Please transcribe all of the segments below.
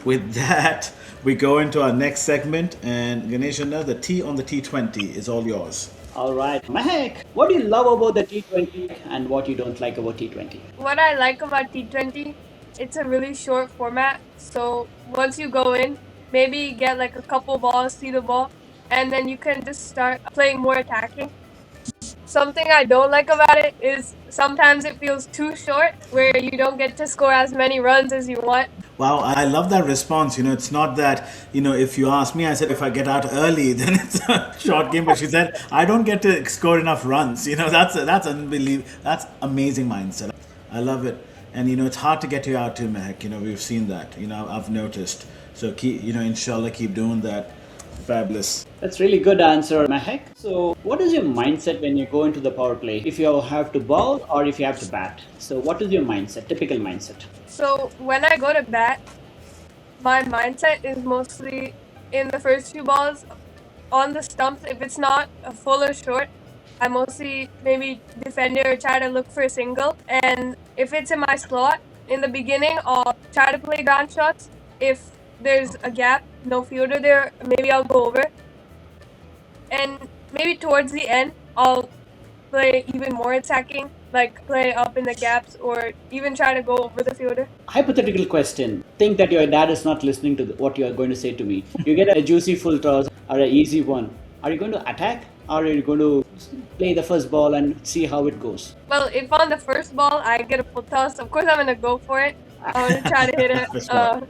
with that, we go into our next segment, and Ganeshana, the T on the T20 is all yours. All right, Mahek, what do you love about the T20 and what you don't like about T20? What I like about T20, it's a really short format. So once you go in, maybe get like a couple balls, see the ball, and then you can just start playing more attacking. Something I don't like about it is sometimes it feels too short, where you don't get to score as many runs as you want. Wow, I love that response. It's not that, if you ask me, I said if I get out early, then it's a short game. But she said, I don't get to score enough runs. That's unbelievable. That's amazing mindset. I love it. And, it's hard to get you out too, Mehak. We've seen that. I've noticed. So keep, inshallah, keep doing that. Fabulous. That's really good answer, Mahek. So, what is your mindset when you go into the power play? If you have to bowl or if you have to bat? So, what is your mindset, typical mindset? So when I go to bat, my mindset is mostly in the first few balls on the stumps. If it's not a full or short, I mostly maybe defend it or try to look for a single. And if it's in my slot in the beginning, I'll try to play ground shots. If there's a gap, no fielder there, maybe I'll go over. And maybe towards the end, I'll play even more attacking, like play up in the gaps or even try to go over the fielder. Hypothetical question. Think that your dad is not listening to what you are going to say to me. You get a juicy full toss or an easy one. Are you going to attack or are you going to play the first ball and see how it goes? Well, if on the first ball I get a full toss, of course I'm going to go for it. I'm going to try to hit it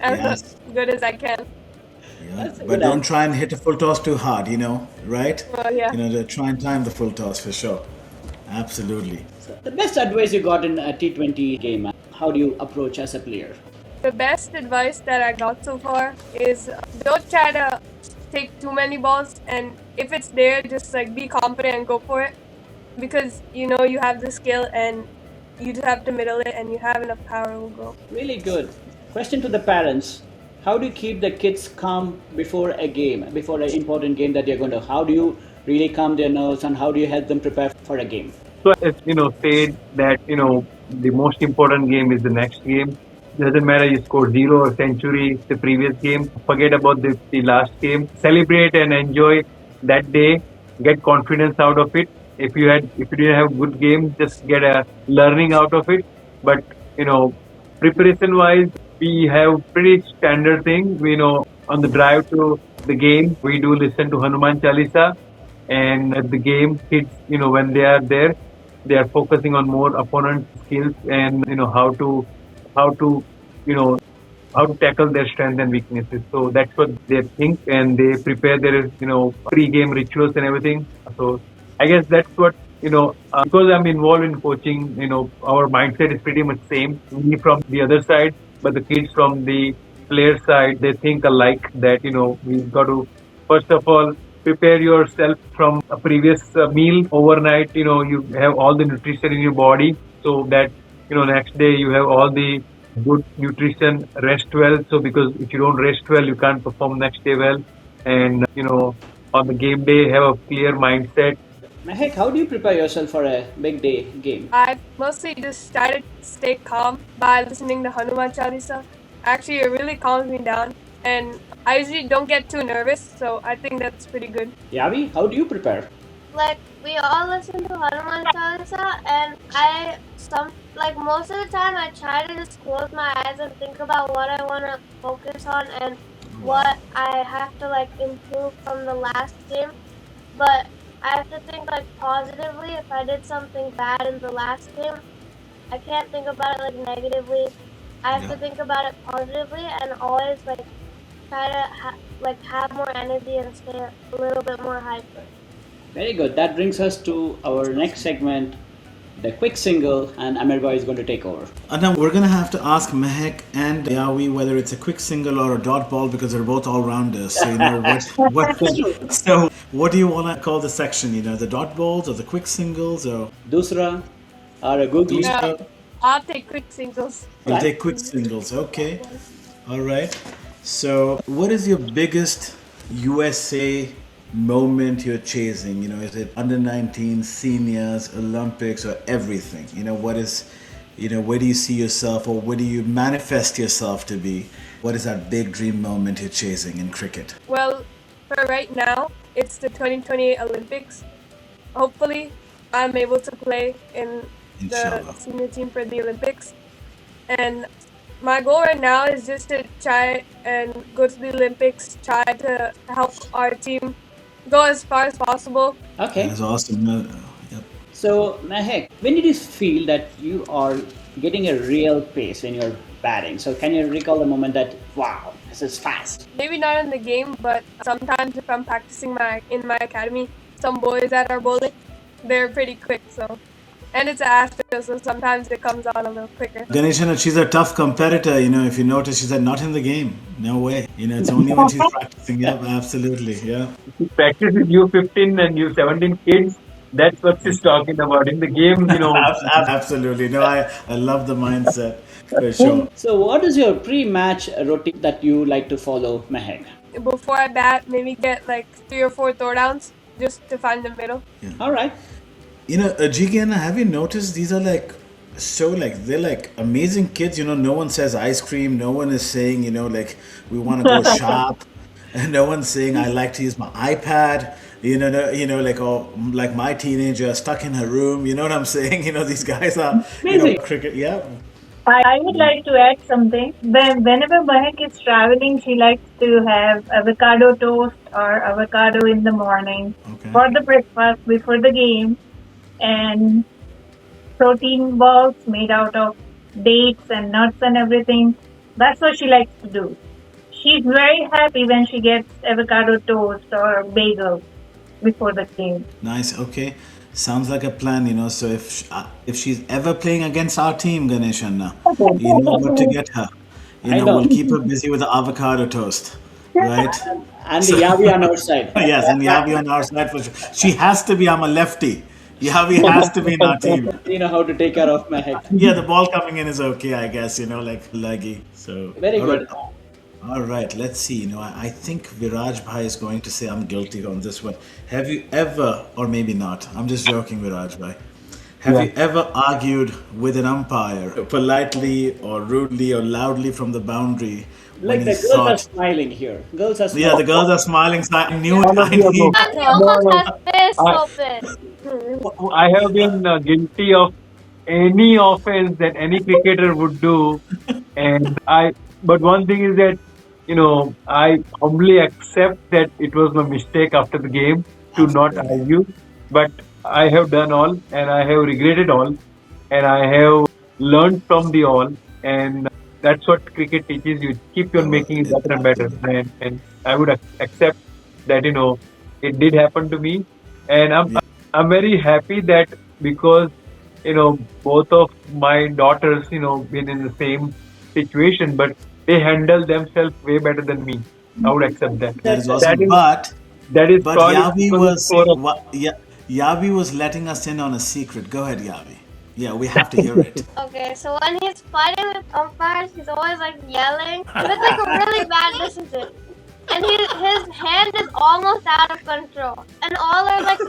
as good as I can. Yeah. But don't try and hit a full toss too hard, right? Well, yeah. Try and time the full toss for sure. Absolutely. So the best advice you got in a T20 game, how do you approach as a player? The best advice that I got so far is don't try to take too many balls, and if it's there, just like be confident and go for it, because you have the skill and you just have to middle it and you have enough power to go. Really good. Question to the parents. How do you keep the kids calm before a game, before an important game that you're going to? How do you really calm their nerves and how do you help them prepare for a game? So it's said that the most important game is the next game. Doesn't matter you score zero or century the previous game. Forget about the last game. Celebrate and enjoy that day. Get confidence out of it. If you didn't have good game, just get a learning out of it. But preparation wise, we have pretty standard thing. On the drive to the game, we do listen to Hanuman Chalisa, and at the game, kids, when they are there, they are focusing on more opponent skills and how to how to tackle their strengths and weaknesses. So that's what they think, and they prepare their pre-game rituals and everything. So I guess that's what because I'm involved in coaching. Our mindset is pretty much same. Me from the other side, but the kids from the player side, they think alike. That we've got to first of all prepare yourself from a previous meal overnight. You have all the nutrition in your body, so that next day you have all the good nutrition. Rest well, so because if you don't rest well, you can't perform next day well. And on the game day, have a clear mindset. Mahek, how do you prepare yourself for a big day game? I mostly just try to stay calm by listening to Hanuman Chalisa. Actually, it really calms me down, and I usually don't get too nervous, so I think that's pretty good. Yavi, how do you prepare? Like, we all listen to Hanuman Chalisa, and most of the time I try to just close my eyes and think about what I want to focus on and what I have to improve from the last game. But I have to think positively. If I did something bad in the last game, I can't think about it negatively. I have to think about it positively and always try to have more energy and stay a little bit more hyper. Very good. That brings us to our next segment, the quick single, and Amirba is going to take over. And now we're going to have to ask Mahek and Yawi whether it's a quick single or a dot ball, because they're both all-rounders. So, so what do you want to call the section? The dot balls or the quick singles or? Dusra or a Google? Yeah, I'll take quick singles. You'll take quick singles. Okay. All right. So what is your biggest USA moment you're chasing? Is it under 19, seniors, Olympics, or everything? What is, where do you see yourself, or where do you manifest yourself to be? What is that big dream moment you're chasing in cricket? Well, for right now, it's the 2028 Olympics. Hopefully, I'm able to play in the Inshallah. senior team for the Olympics. And my goal right now is just to try and go to the Olympics, try to help our team go as far as possible. That Okay. is awesome. Yep. So, Mahek, when did you feel that you are getting a real pace when you're batting? So, can you recall the moment that, wow, this is fast? Maybe not in the game, but sometimes if I'm practicing in my academy, some boys that are bowling, they're pretty quick. So, and it's Astro, so sometimes it comes on a little quicker. Ganeshan, she's a tough competitor. If you notice, she said not in the game. No way. It's only when she's practicing. Yep, absolutely. Yeah. She practices U15 and U17 kids. That's what she's talking about. In the game, Absolutely. No, I love the mindset for sure. So, what is your pre-match routine that you like to follow, Mahek? Before I bat, maybe get like 3 or 4 throwdowns just to find the middle. All right. GK, have you noticed these are they're like amazing kids. No one says ice cream. No one is saying, we want to go sharp. And no one's saying I like to use my iPad. Like my teenager stuck in her room. You know what I'm saying? These guys are, Amazing. cricket. Yeah. I would like to add something. Whenever Mahek is traveling, she likes to have avocado toast or avocado in the morning Okay. for the breakfast before the game, and protein balls made out of dates and nuts and everything. That's what she likes to do. She's very happy when she gets avocado toast or bagel before the game. Nice. Okay. Sounds like a plan. So if she's ever playing against our team, Ganeshan, you know what to get her. I know. We'll keep her busy with the avocado toast, right? And the Yavi on our side. Yes, and Yavi on our side for sure. She has to be. I'm a lefty. Yavi has to be in our team. You know how to take care of Mahek. Yeah, the ball coming in is okay, I guess. Like leggy. So Very all good. right. All right, let's see. I think Viraj Bhai is going to say I'm guilty on this one. Have you ever, or maybe not, I'm just joking, Viraj Bhai. Have you ever argued with an umpire politely or rudely or loudly from the boundary Like when the he girls are thought, smiling here. Girls are yeah, smiling. the girls are smiling, so I knew it. None of you are both. And he almost has face I, open. I have been guilty of any offense that any cricketer would do, and But one thing is that I humbly accept that it was my mistake after the game to not Absolutely. argue, but I have done all, and I have regretted all, and I have learned from the all, and that's what cricket teaches you. Keep on making it better and better, and I would accept that it did happen to me, and I'm very happy that because both of my daughters been in the same situation, but they handle themselves way better than me. I would accept that. That is That awesome. is But that is but probably Yavi because of was score of Yavi was letting us in on a secret. Go ahead, Yavi. Yeah, we have to hear it. Okay, so when he's fighting with umpires, he's always like yelling. It's like a really bad decision. And his hand is almost out of control. And all are like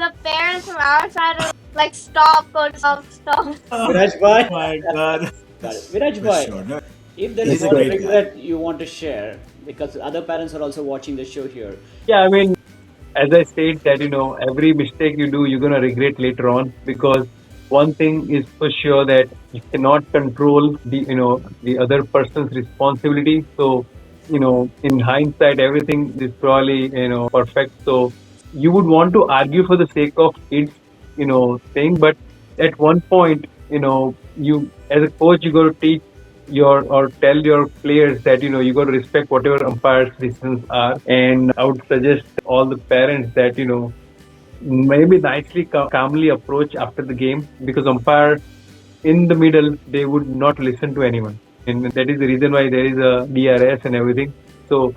the parents from our side are like, stop, coach, stop, stop. Viraj Oh Bhai. my God. Got it. Viraj For Bhai, sure. No, if there he's is a one great guy. regret you want to share, because other parents are also watching the show here. Yeah, I mean, as I said that every mistake you do, you're gonna regret later on, because one thing is for sure that you cannot control the other person's responsibility. So in hindsight, everything is probably perfect. So you would want to argue for the sake of kids thing, but at one point you as a coach, you got to teach or tell your players that you got to respect whatever umpire's decisions are. And I would suggest all the parents that maybe nicely calmly approach after the game, because umpire in the middle, they would not listen to anyone, and that is the reason why there is a DRS and everything. So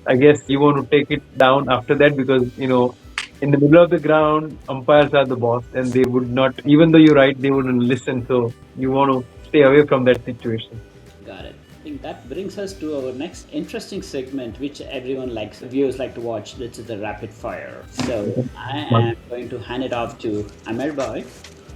I guess you want to take it down after that, because in the middle of the ground, umpires are the boss, and they would not, even though you're right, they wouldn't listen. So you want to stay away from that situation. Got it. I think that brings us to our next interesting segment, which everyone likes, viewers like to watch. This is the rapid fire. So I am going to hand it off to Amir Boy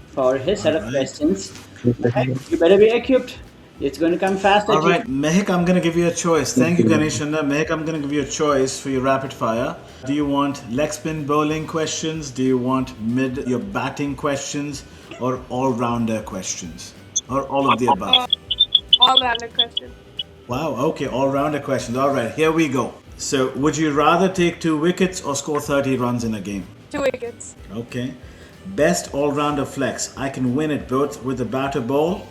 for his set of Alright. questions. Mahek, you better be equipped. It's going to come fast All at you. right, Mahek, I'm going to give you a choice. Thank you, Ganeshanda. Mahek, I'm going to give you a choice for your rapid fire. Do you want leg spin bowling questions? Do you want mid your batting questions or all rounder questions? Or all of the above? All random questions. Wow, okay, all rounder questions. All right, here we go. So, would you rather take 2 wickets or score 30 runs in a game? 2 wickets. Okay. Best all rounder flex. I can win it both with the bat or ball.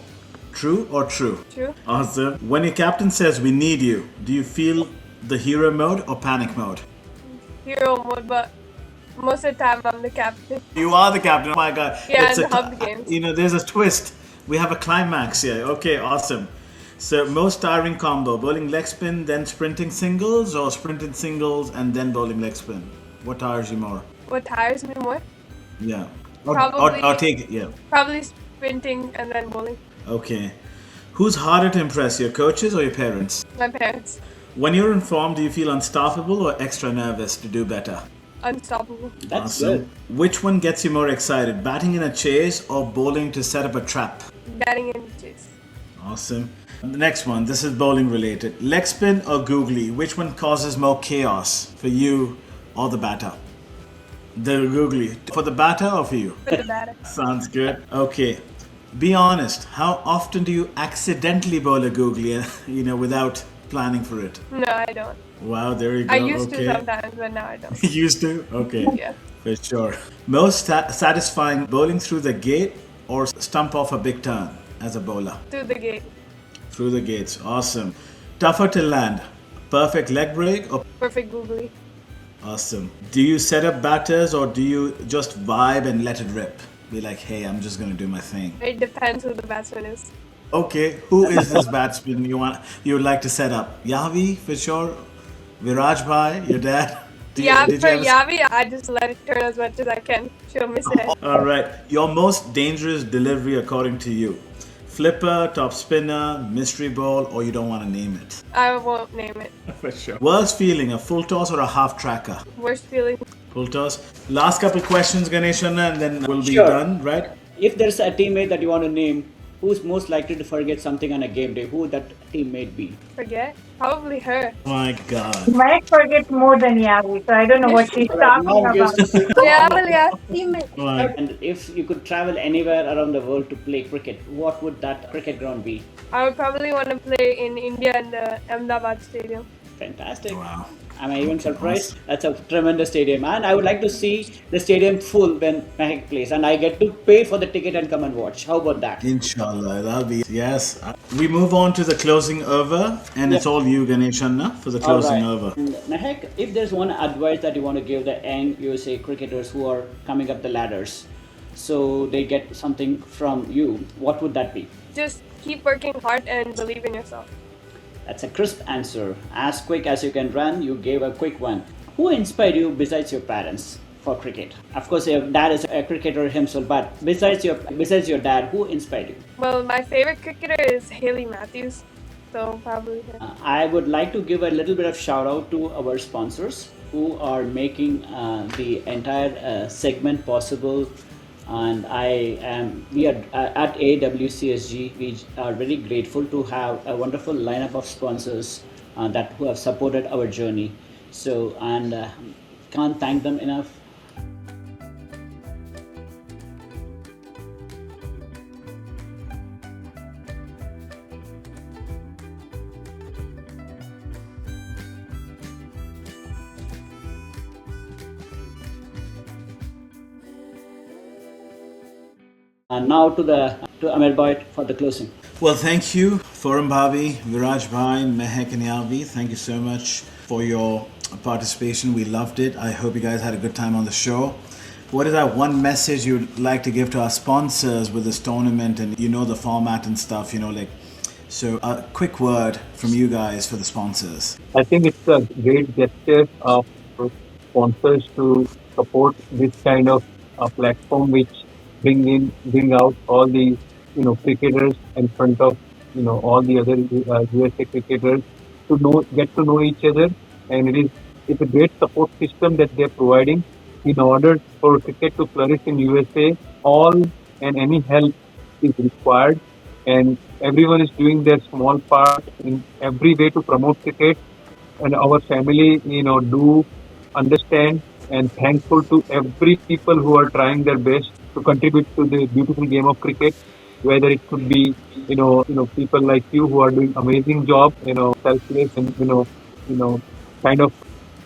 True or true? True. Awesome. When your captain says we need you, do you feel the hero mode or panic mode? Hero mode, but most of the time I'm the captain. You are the captain. Oh my god. Yeah, It's and the hub games. there's a twist. We have a climax here. Okay, awesome. So most tiring combo, bowling leg spin, then sprinting singles, or sprinting singles and then bowling leg spin? What tires you more? What tires me more? Yeah. Or Probably, take it, yeah. probably sprinting and then bowling. Okay. Who's harder to impress, your coaches or your parents? My parents. When you're in form, do you feel unstoppable or extra nervous to do better? Unstoppable. That's Awesome. good. Which one gets you more excited, batting in a chase or bowling to set up a trap? Batting in the chase. Awesome. The next one, this is bowling related. Leg spin or googly, which one causes more chaos for you or the batter? The googly. For the batter or for you? For the batter. Sounds good. Okay. Be honest, how often do you accidentally bowl a googly, without planning for it? No, I don't. Wow, there you go. I used okay. to sometimes, but now I don't. Used to? Okay. Yeah. For sure. Most satisfying bowling through the gate or stump off a big turn as a bowler? Through the gate. Through the gates. Awesome. Tougher to land. Perfect leg break or Perfect googly. awesome. Do you set up batters or do you just vibe and let it rip? Be like, hey, I'm just gonna do my thing. It depends who the batsman is. Okay, who is this batsman you would like to set up? Yavi for sure. Viraj Bhai, your dad. Yeah, did for you ever- Yavi, I just let it turn as much as I can. She'll miss it. All right. Your most dangerous delivery according to you? Flipper, top spinner, mystery ball, or you don't want to name it? I won't name it. For sure. Worst feeling, a full toss or a half tracker? Worst feeling. Full toss. Last couple questions, Ganeshana, and then we'll be Sure. done, right? If there's a teammate that you want to name, who's most likely to forget something on a game day? Who would that teammate be? Forget? Probably her. My God. Mahek forgets more than Yavi, so I don't know what she's talking Now about. gives us a- Yeah, well, yeah. Teammate. My And if you could travel anywhere around the world to play cricket, what would that cricket ground be? I would probably want to play in India in the Ahmedabad Stadium. Fantastic. Wow. Am I even surprised? That's a tremendous stadium, and I would like to see the stadium full when Mahek plays, and I get to pay for the ticket and come and watch. How about that? Inshallah, that'll be yes. We move on to the closing over, and it's all you, Ganeshana, for the closing over. And Mahek, if there's one advice that you want to give the young USA cricketers who are coming up the ladders, so they get something from you, what would that be? Just keep working hard and believe in yourself. That's a crisp answer. As quick as you can run, you gave a quick one. Who inspired you besides your parents for cricket? Of course, your dad is a cricketer himself, but besides your dad, who inspired you? Well, my favorite cricketer is Haley Matthews. So probably him. I would like to give a little bit of shout out to our sponsors who are making the entire segment possible. And we are at AWCSG. We are very grateful to have a wonderful lineup of sponsors who have supported our journey. So, and can't thank them enough. And now to Amir Bhatt for the closing. Well, thank you, Forum Bhavi, Viraj Bhai, Mahek and Yavi. Thank you so much for your participation. We loved it. I hope you guys had a good time on the show. What is that one message you'd like to give to our sponsors with this tournament and the format and stuff, so a quick word from you guys for the sponsors. I think it's a great gesture of sponsors to support this kind of platform, which bring out all the cricketers in front of all the other USA cricketers to get to know each other, and it's a great support system that they're providing in order for cricket to flourish in USA. All and any help is required and everyone is doing their small part in every way to promote cricket. And our family, do understand and thankful to every people who are trying their best to contribute to the beautiful game of cricket. Whether it could be, people like you who are doing amazing job, selfless and kind of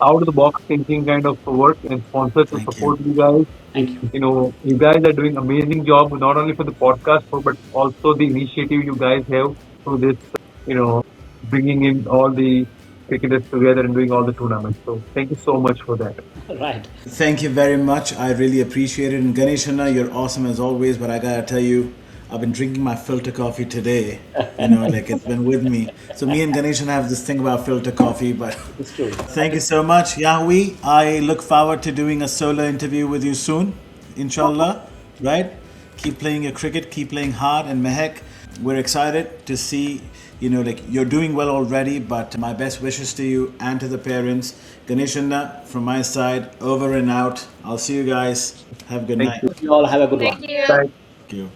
out of the box thinking kind of work and sponsors to Thank you. support you guys. Thank you. You guys are doing amazing job not only for the podcast, but also the initiative you guys have through this, bringing in all the cricketers together and doing all the tournaments. So thank you so much for that. Right. Thank you very much. I really appreciate it. And Ganeshana, you're awesome as always. But I gotta tell you, I've been drinking my filter coffee today. Like it's been with me. So me and Ganeshana have this thing about filter coffee. But It's true. thank you so much, Yahweh. I look forward to doing a solo interview with you soon, inshallah. Right? Keep playing your cricket. Keep playing hard. And Mahek, we're excited to see. Like you're doing well already, but my best wishes to you and to the parents. Ganeshana, from my side, over and out. I'll see you guys. Have a good Thank night. you. You all have a good one. Thank you. Bye. Thank you.